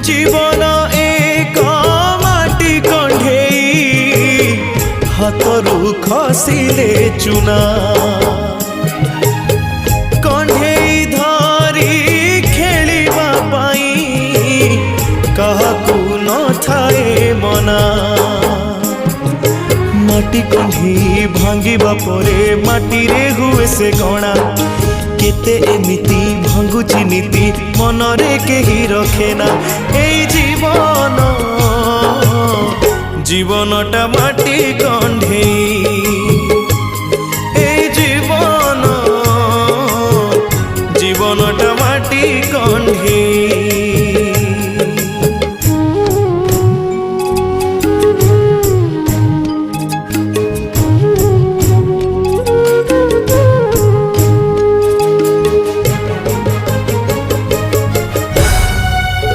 जीवन एक माटी कंढेई हाथरू खसिले चुना कंढेई धरी खेलिबा पाई काहाकू न थाए मना माटी कंढी भांगिबा परे माटी रे हुए से गणा केते एमिति भांगुची नीति मनरे केही रखेना एई जीवन जीवनटा माटी कंढेई।